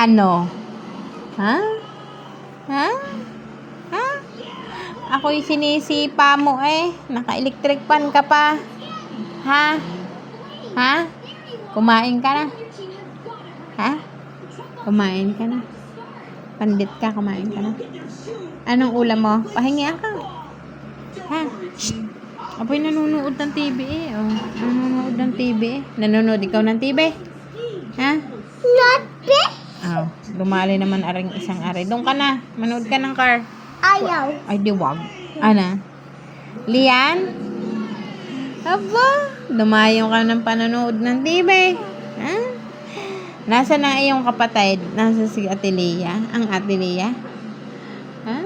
Ano? Ha? Ha? Ha? Ako'y sinisipa mo eh. Naka-electric pan ka pa. Ha? Ha? Kumain ka na? Ha? Kumain ka na? Pandit ka, kumain ka na? Anong ulam mo? Pahingi ka. Ha? Shh. Apoy nanonood ng TV eh. Oh. Nanonood ng TV eh. Nanonood ikaw ng TV? Ha? Not big. Oh, dumali naman aring isang ari. Doon ka na. Manood ka ng car. Ayaw. Ay, di wag. Ana? Lian? Aba, dumayo ka ng panonood ng TV. Ha? Nasa na iyong kapatid? Nasa si Ate Lea? Ang Ate Lea? Ha?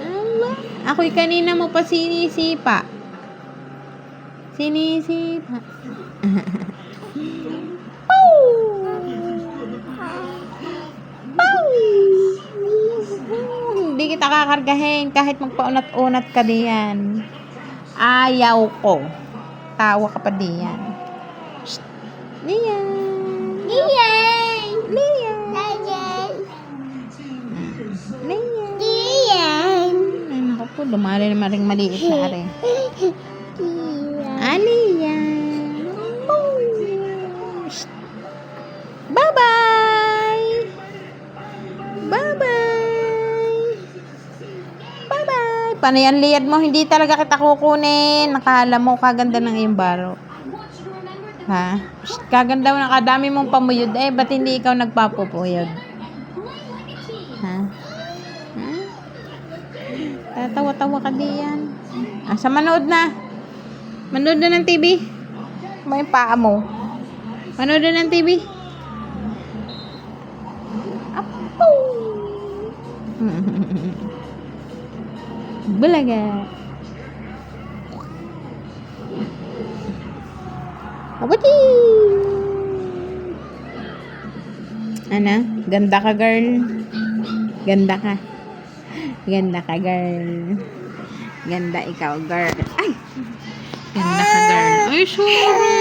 Aba, ako'y kanina mo pa sinisipa. Sinisipa. Hindi kita kakargahin kahit magpaunat-unat ka diyan. Ayaw ko. Tawa ka pa diyan. Shh. Lian. Lian. Lian. Lian. Lian. Lian. Ay, naku po. Dumali naman ring maliit na are. Lian. Lian. Shh. Bye-bye. Bye-bye. Bye-bye. Paano yan, liad mo? Hindi talaga kita kukunin. Nakala mo, kaganda ng iyong baro. Ha? Shh, kaganda mo, nakadami mong pamuyod. Eh, ba't hindi ikaw nagpapupuyod? Ha? Ha? Tatawa-tawa ka diyan. Ah, sa manood na. Manood na ng TV. May paa mo. Manood na ng TV. Apo! Bulaga. Abati! Ano? Ganda ka, girl. Ganda ka. Ganda ka, girl. Ganda ikaw, girl. Ay! Ganda ka, girl. Ay, sorry.